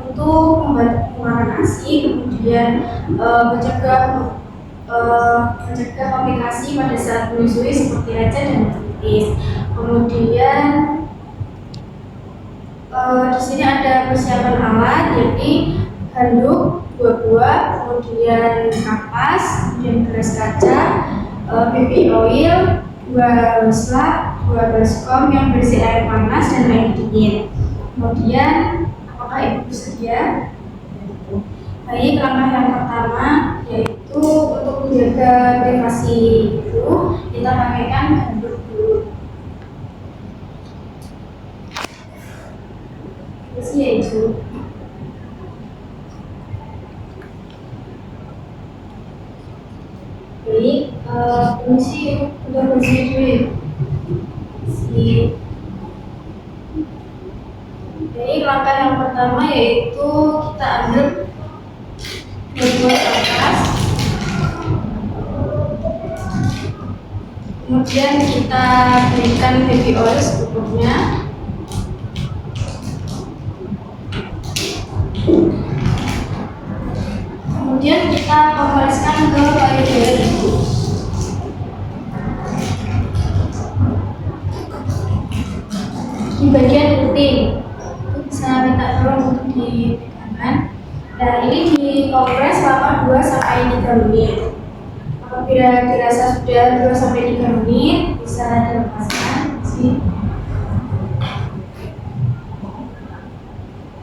untuk membantu pengeluaran ASI, kemudian mencegah komplikasi pada saat menyusui seperti lecet dan hepatitis. Kemudian di sini ada persiapan alat, yakni handuk, 2 buah, kemudian kapas, kemudian gelas kaca, baby oil, 2 slug, 2 baskom yang berisi air panas dan air dingin. Kemudian, apakah ibu bersedia? Baik, langkah yang pertama yaitu untuk menjaga privasi ibu, kita pakaikan handuk dulu. Terus ya ibu. Baik, permisi udah bersih dulu. Baik, langkah yang pertama yaitu kita ambil buat atas, kemudian kita berikan baby oil secukupnya, kemudian kita oleskan ke payudara ibu. Di bagian puting bisa minta tolong untuk dipegangkan. Nah, ini dikompres selama 2-3 menit. Apabila dirasa sudah 2-3 menit, bisa dilepaskan.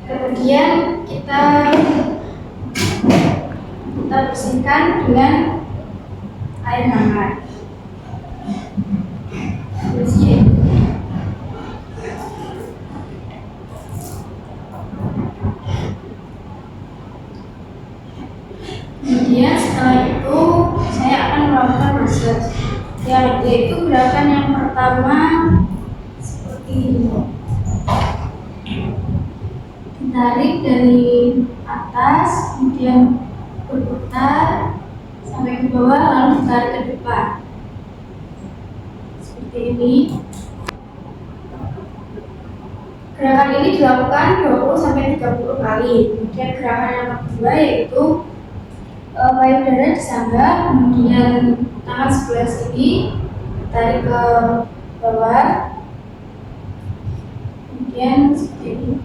Kemudian kita bersihkan dengan air hangat. Kemudian setelah itu saya akan melakukan massage, yaitu gerakan yang pertama seperti ini. Ditarik dari atas, kemudian berputar sampai ke bawah, lalu ditarik ke depan seperti ini. Gerakan ini dilakukan 20-30 kali. Kemudian gerakan yang kedua yaitu payudara disanggah, kemudian tangan sebelah sini tarik ke bawah, kemudian seperti ini.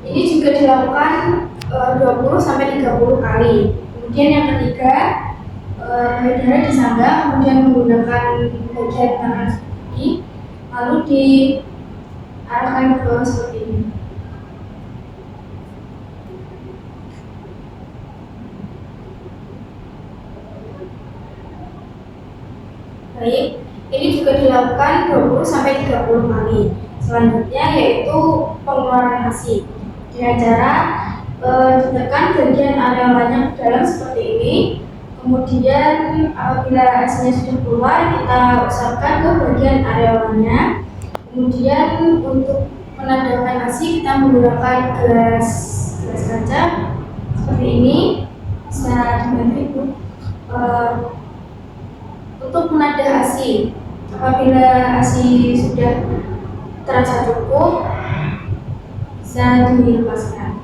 Ini juga dilakukan 20-30 kali. Kemudian yang ketiga, payudara disanggah, kemudian menggunakan bagian tangan seperti ini, lalu diarahkan ke bawah seperti ini. Baik, ini juga dilakukan 20-30 kali. Selanjutnya yaitu pengeluaran ASI dengan cara ditekan bagian areolanya ke dalam seperti ini. Kemudian apabila ASI-nya sudah keluar, kita usapkan ke bagian areolanya. Kemudian untuk menadakan ASI kita menggunakan gelas kaca seperti ini. Bisa dibantu ibu. Untuk menadah ASI, apabila ASI sudah terasa cukup, bisa dilepaskan.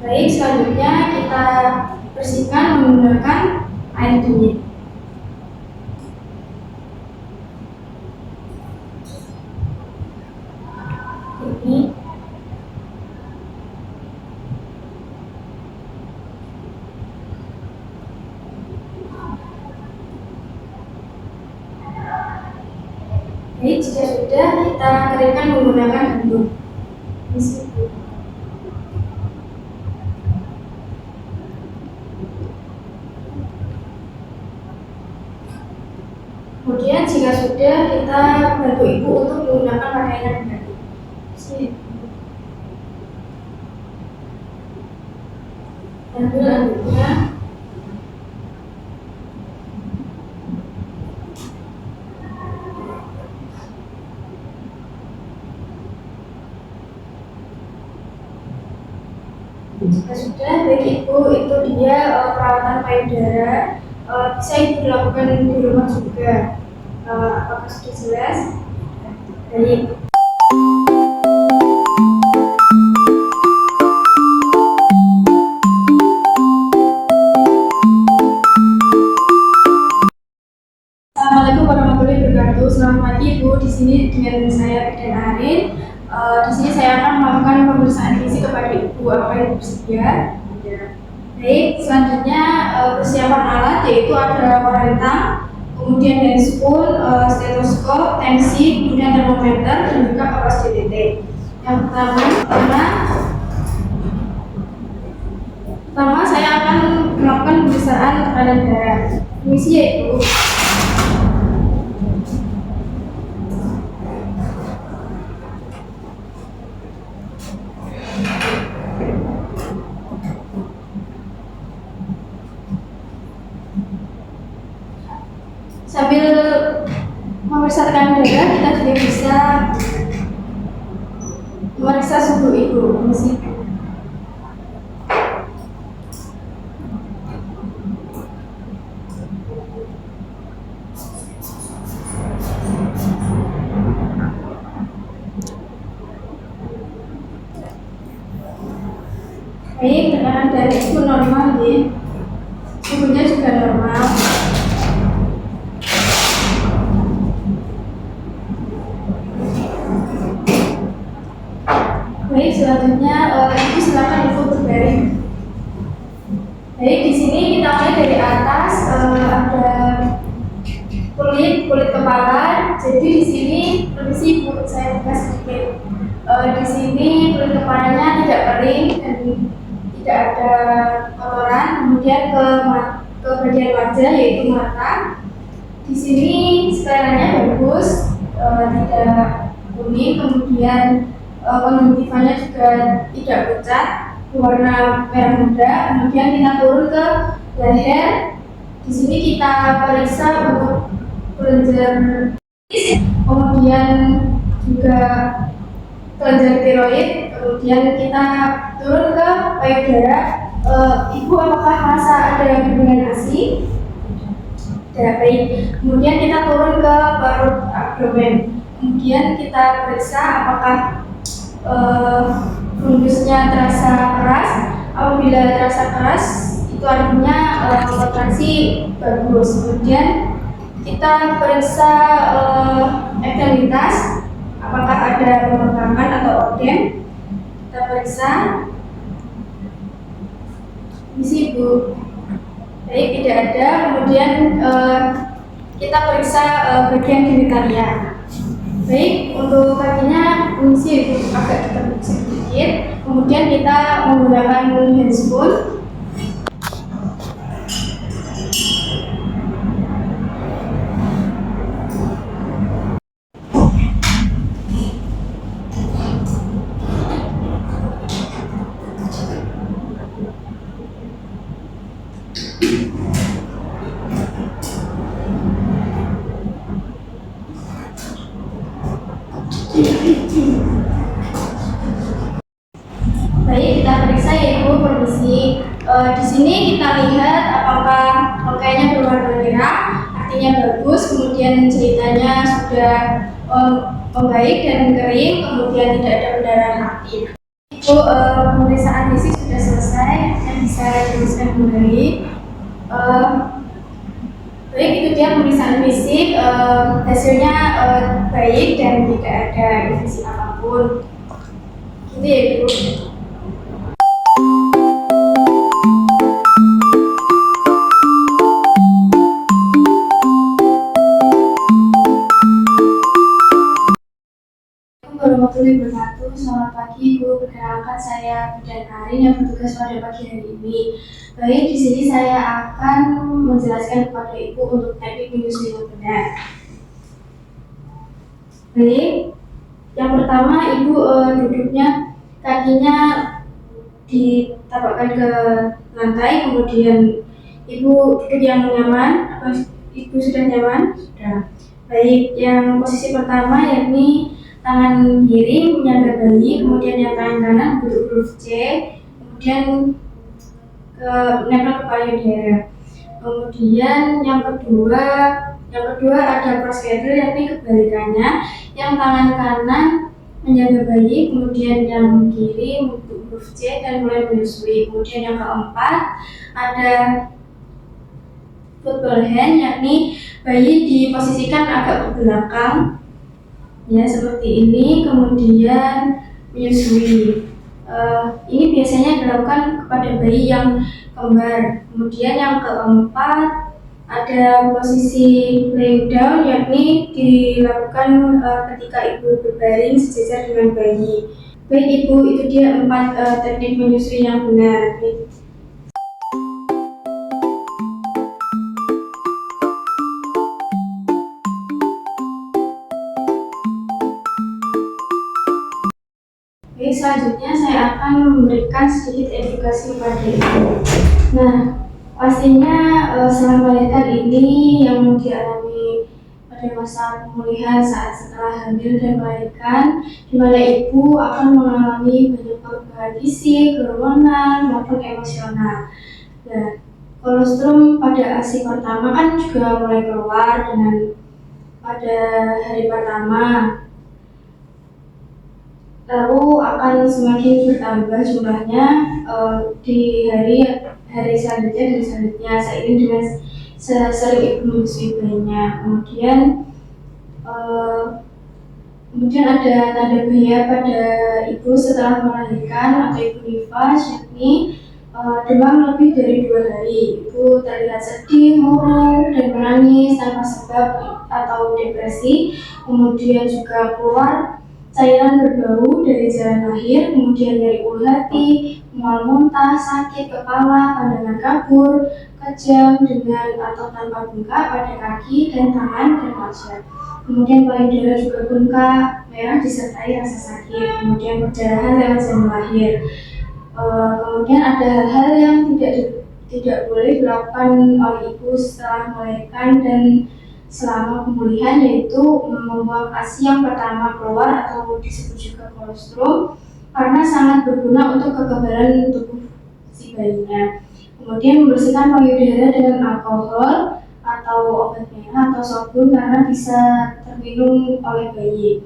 Baik, selanjutnya kita bersihkan menggunakan air dingin. Ini baik, jika sudah kita keringkan menggunakan handuk. Kemudian jika sudah, kita bantu ibu untuk menggunakan pakaian ganti. Ambil handuknya. Jika sudah, baik ibu, itu dia perawatan payudara. Bisa ibu dilakukan di rumah juga. Apakah sudah jelas? Baik. Assalamualaikum warahmatullahi wabarakatuh. Selamat pagi Bu. Di sini dengan saya Eden Arin. Di sini saya akan melakukan pemeriksaan gizi kepada Ibu. Apa Ibu bersedia? Ya. Baik. Selanjutnya persiapan alat yaitu ada korentang, kemudian handspoon, stetoskop, tensi, kemudian termometer dan juga kapas DTT. Yang pertama saya akan melakukan pemeriksaan tekanan darah. Permisi ya Ibu. Sambil memeriksa tekanan darah, kita juga bisa memeriksa suhu Ibu. Permisi. Baik, tekanan darah Ibu normal ya. Suhunya juga normal. Baik, selanjutnya Ibu silakan Ibu berbaring. Baik, di sini kita mulai dari atas, ada kulit kepala. Jadi di sini permisi Bu, saya buka sedikit. Di sini kulit kepalanya tidak kering dan tidak ada kotoran. Kemudian ke bagian wajah yaitu mata. Di sini seleranya bagus, tidak kuning. Kemudian konjungtivannya juga tidak pucat, warna merah muda. Kemudian kita turun ke leher. Di sini kita periksa untuk kelenjar, kemudian juga kelenjar tiroid. Kemudian kita turun ke payudara. Ibu apakah merasa ada hubungan ASI? Tidak, baik. Kemudian kita turun ke perut abdomen. Kemudian kita periksa apakah fundusnya terasa keras. Apabila terasa keras, itu artinya kontraksi bagus. Kemudian kita periksa ekstremitas, apakah ada pembengkakan atau odem. Kita periksa. Misi Bu. Baik, tidak ada. Kemudian kita periksa bagian genitalia. Baik, untuk kakinya misi Ibu agak terbuka sedikit. Kemudian kita menggunakan handspoon. Baik, kita periksa ya Ibu, permisi. Di sini kita lihat apakah rangkaiannya berwarna merah, artinya bagus. Kemudian jahitannya sudah membaik dan kering, kemudian tidak ada pendarahan aktif. Ibu, pemeriksaan fisik sudah selesai, yang bisa diteruskan kembali. Baik, itu dia pemeriksaan fisik. Hasilnya baik dan tidak ada infeksi apapun. Gitu ya Ibu. Warahmatullahi wabarakatuh. Selamat pagi Bu. Perkenalkan saya Eden Arin yang bertugas pada pagi hari ini. Baik, di sini saya akan menjelaskan kepada Ibu untuk teknik menyusui bedah. Baik, yang pertama Ibu duduknya kakinya ditapakkan ke lantai, kemudian Ibu duduk yang nyaman. Apa Ibu sudah nyaman? Sudah. Baik, yang posisi pertama yakni tangan kiri menyangga bayi, kemudian yang tangan kanan bentuk huruf C, kemudian nempel ke payudara. Kemudian yang kedua ada cross cradle, yakni kebalikannya, Yang tangan kanan menjaga bayi, kemudian yang kiri untuk huruf C dan mulai menyusui. Kemudian yang keempat ada football hand, yakni bayi diposisikan agak ke belakang, ya seperti ini, kemudian menyusui. Ini biasanya dilakukan kepada bayi yang kembar. Kemudian yang keempat ada posisi laying down, yakni dilakukan ketika ibu berbaring sejajar dengan bayi. Baik ibu, itu dia 4 teknik menyusui yang benar. Oke, selanjutnya saya akan memberikan sedikit edukasi kepada ibu. Nah, pastinya selama melahirkan ini yang dialami pada masa pemulihan saat setelah hamil dan melahirkan, di mana ibu akan mengalami banyak perubahan fisik, hormonal maupun emosional. Nah, kolostrum pada ASI pertama kan juga mulai keluar dengan pada hari pertama. Lalu akan semakin bertambah jumlahnya di hari selanjutnya dan selanjutnya, seiring dengan sering ibu menyusui bayinya. Kemudian ada tanda bahaya pada ibu setelah melahirkan atau ibu nifas, yakni demam lebih dari 2 hari, ibu terlihat sedih, murung, dan menangis tanpa sebab atau depresi. Kemudian juga keluar cairan berbau dari jalan lahir, kemudian nyeri ulu hati, mual muntah, sakit kepala, pandangan kabur, kejang dengan atau tanpa bengkak pada kaki dan tangan dan wajah. Kemudian payudara juga bengkak, merah disertai rasa sakit, kemudian perdarahan lewat jalan lahir. Kemudian ada hal-hal yang tidak boleh dilakukan oleh ibu setelah melahirkan dan selama pemulihan, yaitu membuang ASI yang pertama keluar atau disebut juga kolostrum, karena sangat berguna untuk kekebalan tubuh si bayinya. Kemudian membersihkan payudara dengan alkohol atau obat merah atau sabun karena bisa terminum oleh bayi.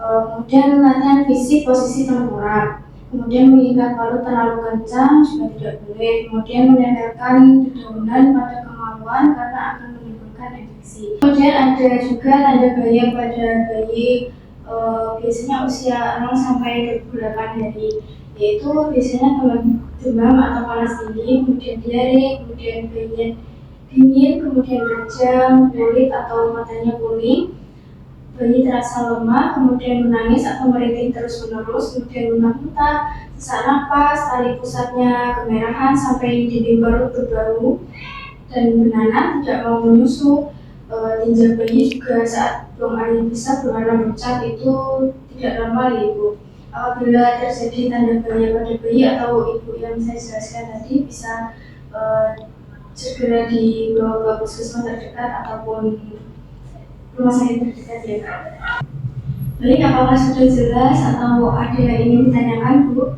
Kemudian latihan fisik posisi tengkurap. Kemudian mengikat paru terlalu kencang juga tidak boleh. Kemudian menempelkan dedaunan pada kemaluan karena akan menimbulkan infeksi. Kemudian ada juga tanda bahaya pada bayi biasanya usia 0 sampai 28 hari, yaitu biasanya demam atau panas tinggi, kemudian diare, kemudian bayinya dingin, kemudian kejang, kulit atau matanya kuning, bayi terasa lemah, kemudian menangis atau merintih terus-menerus, kemudian muntah-muntah, sesak napas, tali pusatnya kemerahan sampai dinding perut berbau dan bernanah, tidak mau menyusu. Tinja bayi juga saat buang air besar berwarna pucat itu tidak normal ya ibu. Apabila terjadi tanda bahaya pada bayi atau ibu yang saya jelaskan tadi, bisa segera dibawa ke puskesmas terdekat ataupun rumah sakit terdekat ya kak. Baik, apakah sudah jelas atau ada yang ingin ditanyakan bu?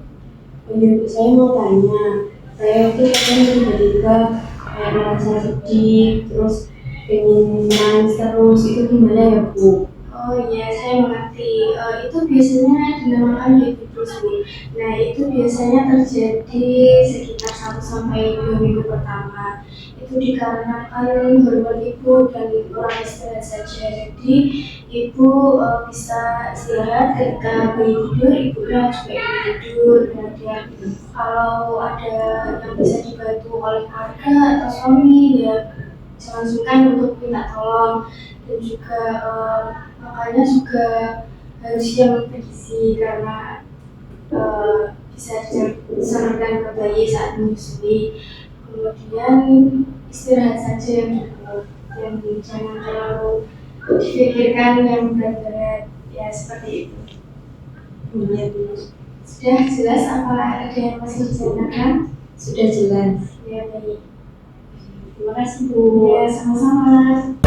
Oh iya bu, saya mau tanya. Saya itu kan tiba-tiba kayak merasa sedih, terus pengen nangis terus, itu gimana ya bu? Oh iya, saya mengerti. Itu biasanya dinamakan diabetes bu. Nah, itu biasanya terjadi sekitar 1 sampai 2 minggu pertama. Itu dikarenakan hormon ibu dan kurang istirahat saja. Jadi ibu bisa istirahat ketika bayi tidur, ibunya juga ikut tidur. Kemudian kalau ada yang bisa dibantu oleh keluarga atau suami, ya jangan sungkan untuk minta tolong. Dan juga makanya juga harus yang bergizi karena bisa disalurkan ke bayi saat menyusui. Kemudian istirahat saja yang cukup, dan jangan terlalu dipikirkan yang berat-berat, ya seperti itu. Iya bu. Sudah jelas apa ada yang masih ditanyakan? Sudah jelas. Ya baik. Terima kasih bu. Ya sama-sama.